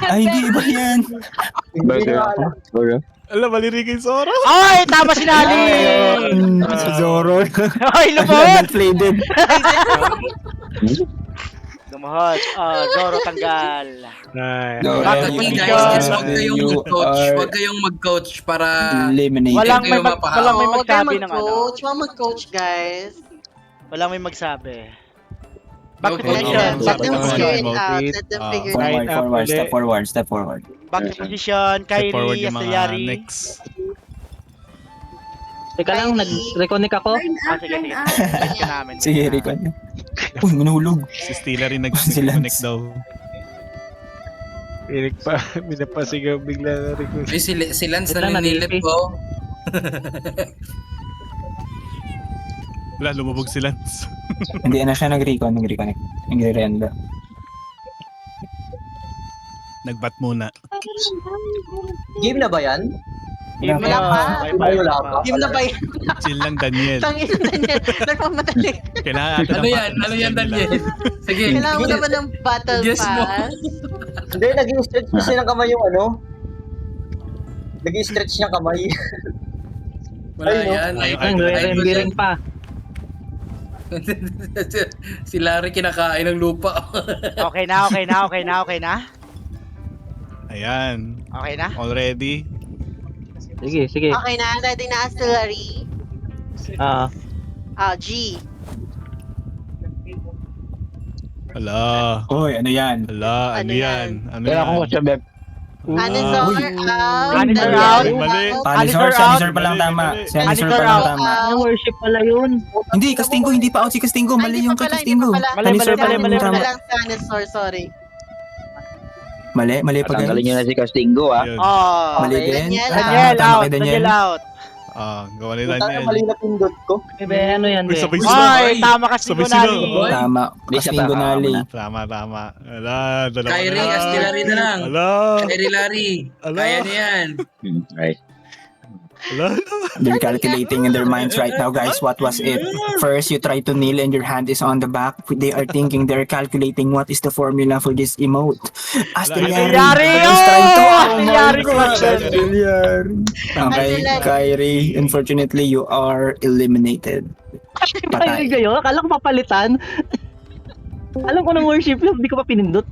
Ay, hindi iba yan. Burger ako. Burger. Alam, maliri kay Zoro. Ay, tama si Nali! Si Zoro. Ay, lumot! Fladed. Lumot. Zoro tanggal. Bakit You guys, are- huwag kayong you mag-coach. are Huwag kayong mag-coach para... eliminated. Walang may, kayo mapahaw. walang may Huwag kayo magsabi ng ano. mag-coach. Huwag mag-coach, guys. Walang may magsabi. Back to Okay. position. Let Back to them figure position. it out. Let them figure it out. Forward, up forward, ulit. step forward, step forward. Back to position. Step forward Kyrie, yung mga Astillari. next. Teka lang, nag-reconnect ako. Sige, sige. Wait ka namin. Sige, Rico. Uy, nahulog. Si Stila rin Si nag-connect Lance. daw. Pinig pa, minapasigaw bigla na rin ko. Ay, si Lance Ito lang, naninilip nalipi. ko. Wala, lumubog si Lance. Hindi na siya nag-reconnect. Nagre-renda. Nag-bat muna. Game na ba yan? Game Wala pa. Wala pa. Game na ba yan? Chill lang, Daniel. Tangin na Daniel. Nagmamadali. Kailangan natin Ano yan? Ano yan, Daniel? Sige. Kailangan mo naman ng battle Guess mo. pass. Hindi, nag-i-stretch kasi ng kamay yung ano. Nag-i-stretch ng kamay. Wala yan. Ay, Ang re-rendering pa. Si Larry kinakain ng lupa. Okay na, okay na, okay na, okay na. Ayan. Okay na? Already. Sige, sige. Okay na, ready na Astillari. Ah, G. Ala. Uy, ano yan? Ala, ano Ano yan? Ano Kaya yan? ako siya, Beb. Anisor Uy. out. Anisor Daniel out. Mali. Anisor, si out. Anisor pa lang tama. Si Anisor Anisor pa lang out. tama. ang worship pala yun. Hindi, Castingo, hindi pa out si Castingo. Mali yung kay Castingo. Mali, Anisor pa mali, lang mali, yung tama. Wala lang si Anisor, sorry. Mali pa Tanggalin nyo guys. na si Castingo, ah. Ayun. Oh. Mali Okay, din. Daniel Daniel Tama out, kay Daniel out. Gawa ni Puta na Daniel. mali na pindot ko. Be, ano yan, Uy, be? sabay Ay, tama kasi Sabay Gunali. sila. Tama. Hindi siya Castingo tama. Nali. Tama, tama. Ala, dalawa na Kyrie, lang. Astillari na lang. Ala. Kyrie Larry. Ala. Kaya niya yan. Right. Ala. They're calculating in their minds right now, guys. What was it? First, you try to kneel and your hand is on the back. They are thinking, they're calculating what is the formula for this emote. Astillari. Astillari, is trying to... oh! Oh my Astillari God, question. Astillari. Okay, Astillari. Kyrie, unfortunately, you are eliminated. Ay, Patay. kayo? Akala ko papalitan. Alam ko ng worship yun, hindi ko pa pinindot.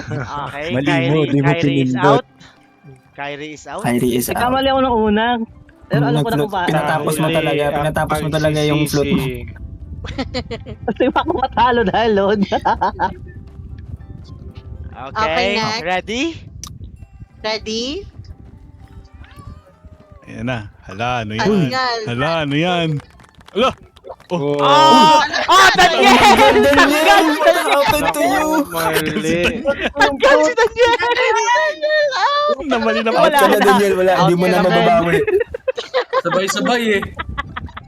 Okay, Mali mo, Kyrie, di mo Kyrie is pinindot. out. Kyrie is out. Kyrie is out. Nagkamali ako ng una. Pero alam ko na kung paano. Pinatapos mo talaga, pinatapos mo talaga yung float mo. Kasi ako matalo dahil load. Okay, Okay, next. ready? Ready? Ayan na. Hala, ano yan? Daniel. Hala, ano yan? Ala. Oh, Oh! Oh, Daniel! Daniel, what happened to you? mali. Tanggal si Daniel! Namali na Out ka na, Daniel. Wala, hindi mo na Okay, mababawi. Sabay-sabay eh.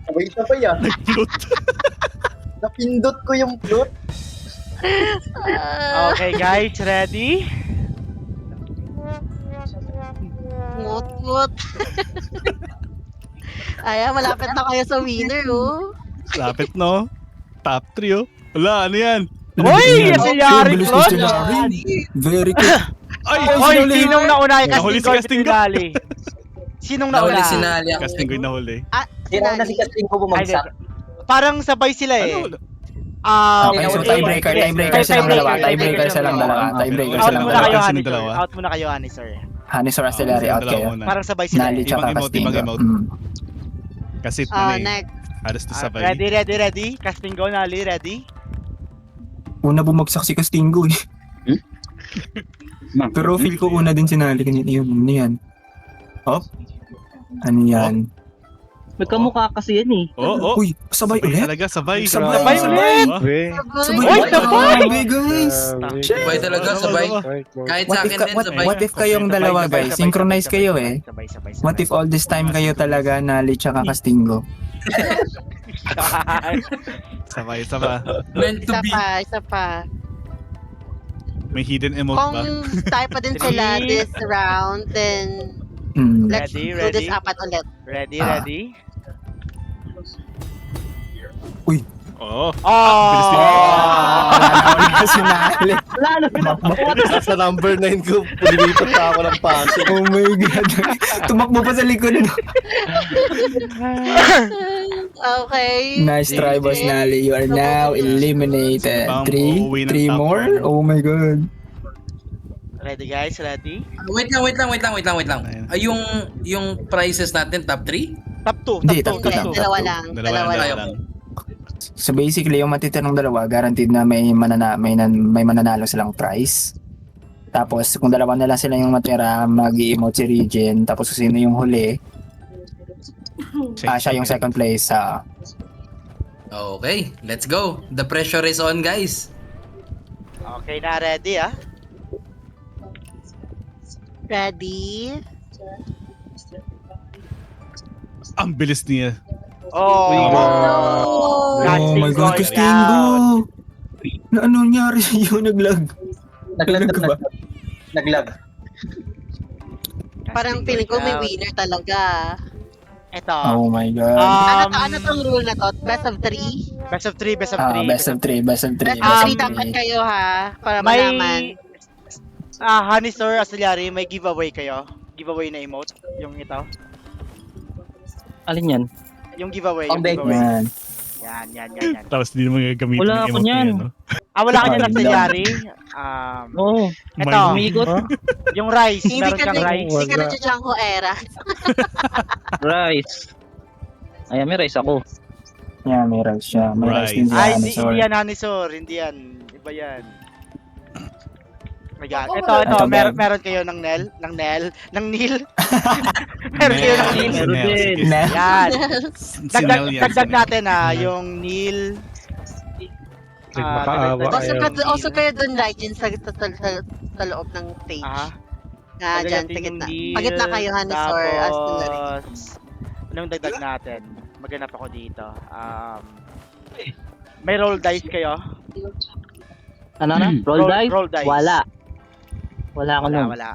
Sabay-sabay ah. Napindot ko yung float. Okay, guys, ready? Ngut-ngut. Ayan, malapit na kayo sa winner, oh. Lapit, no? Top 3, oh. Wala, ano yan? Uy! Si Yari Bilis ni Claude! Astillari. Very good. Ay! Oy, sinong nauna kay Nahuli si Castingo? Castingo. Pinali? Sinong nauna? Nahuli si Nali ako. Castingo yung nahuli. Sino na si Castingo Ay, bumagsak? parang sabay sila eh. Ano? Okay, so tiebreaker silang dalawa. Tiebreaker silang dalawa. Tiebreaker Out silang muna kayo, dalawa. Honey, sir. dalawa. Out muna kayo, Honey, sir. Hanis or Astillari, out Dalawa kayo. muna. Parang sabay sila Nali eh. tsaka Ibang emote, Castingo. ibang emote. Mm. Kasi ito na eh. Next. Halos to sabay. Ready? Castingo, Nali, ready? Una bumagsak si Castingo eh. Pero feel ko una din si Nali kanina yun. Ano yan? Oh? Ano yan? Magkamukha kasi yan eh. Oh. Uy, sabay ulit? Talaga, sabay. Sabay ulit! Oh. Be. Sabay Uy, ulit. sabay! Grabe, guys! Sabay talaga, sabay. Kahit sa akin din, sabay. What if kayong dalawa guys? Synchronize kayo eh. Sabay. What if all this time kayo talaga Nali tsaka Castingo? Sabay. Meant to be. Isa pa. May hidden emote ba? Kung tayo pa din sila Three. this round, then Hmm. let's Ready, do this ready? apat ulit. Ready? Oo. Oh! Sinali. Wala na. Sa number 9 ko, pulilipat pa ako ng Pasig. Oh my God. Tumakbo pa sa likod. No? Okay. Nice try, Boss Nali. You are now eliminated. Bang, Three? uuwi ng Three top more? one. Oh my God. Ready guys? Ready? Wait lang. Yung prices natin, top 3? Top 2. Hindi, top two Hindi, lang. dalawa lang. Dalawa Dalawa lang. lang. So basically, yung matitirang dalawa, guaranteed na may mananalo silang prize. Tapos, kung dalawa na lang sila yung matira, mag-i-emote si Regen. Tapos, kung sino yung huli, siya yung second place. Okay, let's go. The pressure is on, guys. Okay na, ready ah? Ready? Ang bilis niya. Oh! Oh my God, Castingo! Na ano nangyari sa'yo? Naglag. Naglag ka ba? Naglag. Parang feeling ko may winner talaga. Ito. Oh my God. Ano tong rule na to? Best of 3? Best of 3, best of 3. Best of 3, best of 3, Best best of of 3 dapat 3. kayo ha. Para malaman. May Honey Sir Asalyari, may giveaway kayo. Giveaway na emote. Yung ito. Alin yan? Yung giveaway. Ang Yung big giveaway. Yan. Yan. Tapos di naman gagamitin Wala ng ako emote niyan. niya, no? Wala ka niyan Wala. Asalyari. Oo. Ito. Umigot. Yung rice. Hindi Meron ka kang rice. Hindi ka nandiyan era. Rice. Ayan, may rice ako. Yeah, may rice siya. May rice din Ay, siya. hindi Sorry. yan Honey Sir. Hindi yan. Iba yan. My God. Ito. Ito, Meron kayo ng Nel? Ng Nil? Meron kayo ng Nil? Meron din. Na? Yan. Sinel yan. Dagdag natin yung Nil. Nagmakaawa Also kayo dun, Raijin, sa loob ng stage. Nga, dyan, sa gitna. Pagitna kayo, Hannes or Astulari. Anong dagdag natin? Maghanap ako dito. May roll dice kayo? Ano na? Roll dice? Roll dice. Wala. Wala ako nun. Wala.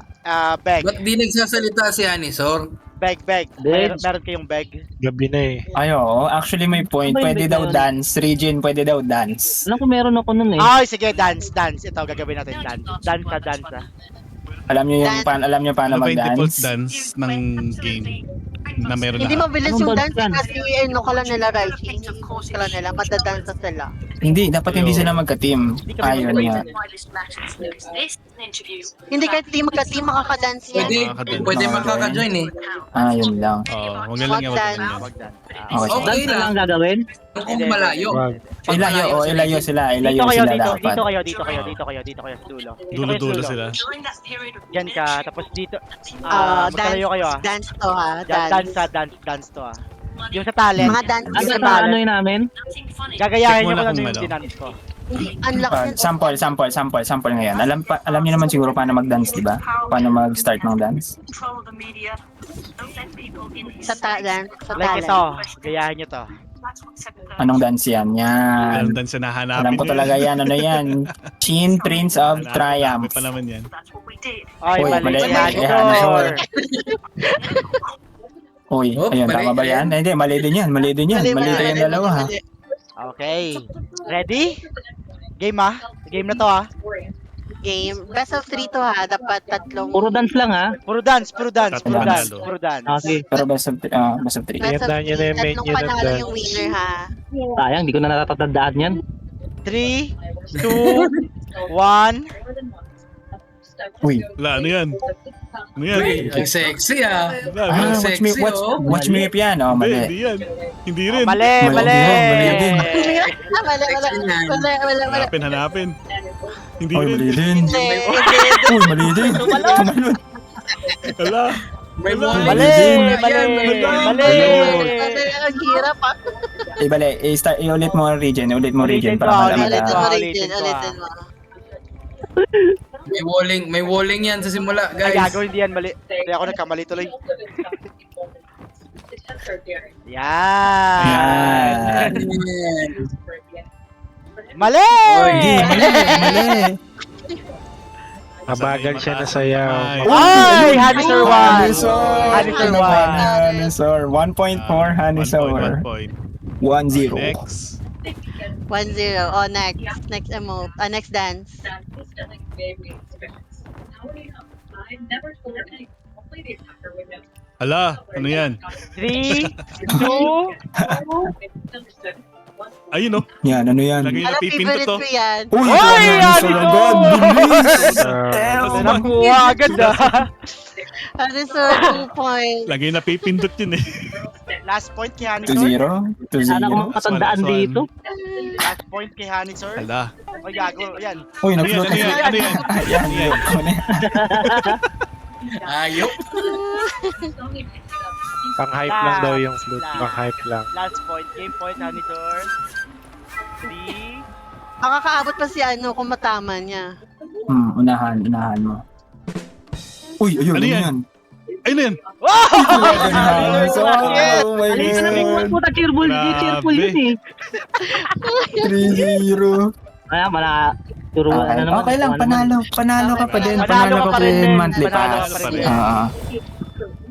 Bag. Ba't di nagsasalita si Anisor? Bag. Meron kayong bag. Gabi na eh. Ay, oo. Actually, may point. Ano ba yung Pwede bigla daw yun? dance. Regen, pwede daw dance. Alam ko meron ako nun eh. Ay, sige, dance. Ito, gagawin natin, dance. Dance. Alam niyo paano Ano ba yung default mag-dance? dance ng game? Na meron Hindi na. mabilis Anong yung dance dance yan? kasi ano ka lang nila, Raijin. Ka lang nila, madadansa sila. Hindi, dapat hindi sila magka-team. Ayun nga. Hindi kahit di magka-team, makaka-dance yan. Pwede makaka-join eh. Ayun lang. Oo, wag lang yan. Wag dance. Okay. Okay Dance na lang lang. gagawin. Kung malayo. Wag. Ilayo sila. Ilayo Dito kayo, sila dito dapat. kayo sa dulo. Dulo-dulo sila. Diyan ka, tapos dito. Dance, Magkalayo kayo dance to ha, Dance to Yung sa talent. Mga dance Ano sa na ano yun namin? Gagayahin Check mo niyo na kung ano kung yung ano. dinance ko. Hindi, unlock yan. Sample ngayon. Alam niyo naman siguro paano mag-dance, di ba? Paano mag-start ng dance? Sa talent. Like ito, gayahin niyo to. Anong dance yan? Yan. Alam dan sa nahanapin. Alam ko talaga yan. Ano yan? Chin Prince of Triumph. pa naman yan. Ay, Uy, mali. mali. Gayahin niyo Gayahin to. na Uy, Oh, ayun, mali. tama ba yan? Hindi, mali din yan. Mali din yung dalawa ha. Okay. Ready? Game Game na to Game. Best of 3 to ha. Dapat tatlong. Puro dance lang ha. Puro dance. Tatlong Okay. Pero best of 3. Best of Tandaan niyo na yung 3. menu Tatlong ng panalo dance. yung winner ha. Sayang, di ko na natatandaan yan. 3, 2, 1. Uy. Wala, ano yan? Ano yan? Ang sexy ah. Wala, Ah, sexy, watch me whip yan. Oh, Hindi, mali. hindi yan. Hindi rin. Mali. Mali din. Wala. Hanapin. Hindi Uy, rin. mali din. Hindi. Uy, mali din. Tumalon. Wala. May Wala. Mali. Ang hirap ha. Bale, i-ulit mo Regen. Ulit mo Regen para malaman Ulitin na. mo, Ulitin Ulitin ko, mo. May walling yan sa simula, Ay, guys. gagawin di yan mali. Kaya ako nagkamali tuloy. Yan. Yan. Mali! Hindi, mali. Mabagal siya na sayaw. Ay, Hanisor 1. Hanisor. Hanisor Ano ba yan? 1. Hanisor. 1.4 Hanisor. 1 point. 1-0. Next. 1-0. Oh, next. Next emote. Next dance. Ala, ano yan? 3, 2, Ayun, oh. Yan, ano yan? Lagay na Alam, pipindot, favorite oh. ko yan. Uy, Oy, ito yan, ang ito! agad. Bilis! nakuha agad Hani sir, 2 points. Lagay na pipindot yun, eh. Last point kay Honey 2-0. Sir. 2-0. Sana ko makatandaan Swan. dito. Last point kay Honey Sir. Ala. O gago, yan. Uy, Ano yan, nag-float ano yan, na. ano yan? Ayan, Ano yan? ako na. Ayok. Pang-hype lang daw yung flute. Pang-hype lang. Last point, game point Honey Sir. 3, Makakaabot pa si ano kung matama niya. Unahan mo. Uy, ayun, Ano ano yan? yan? Ayun na yan. Oh my Alin ka na may God. puta, cheerful Grabe. yun eh. 3-0. Kaya turuan na naman. Okay lang, panalo ka pa din. Panalo Panalo ka ka pa pa rin din, din. monthly Panalo ka pass. pa rin.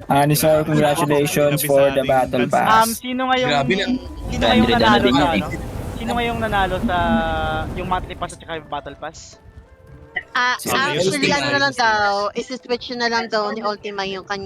Honey sir, congratulations for the battle pass. sino ngayong Grabe na. sino ngayong 100 nanalo na sa din. ano? Sino ngayong nanalo sa yung monthly pass at saka yung battle pass? Actually, Ayos, ano na lang ayos. daw, isi-switch na lang daw ni Ultima yung kanya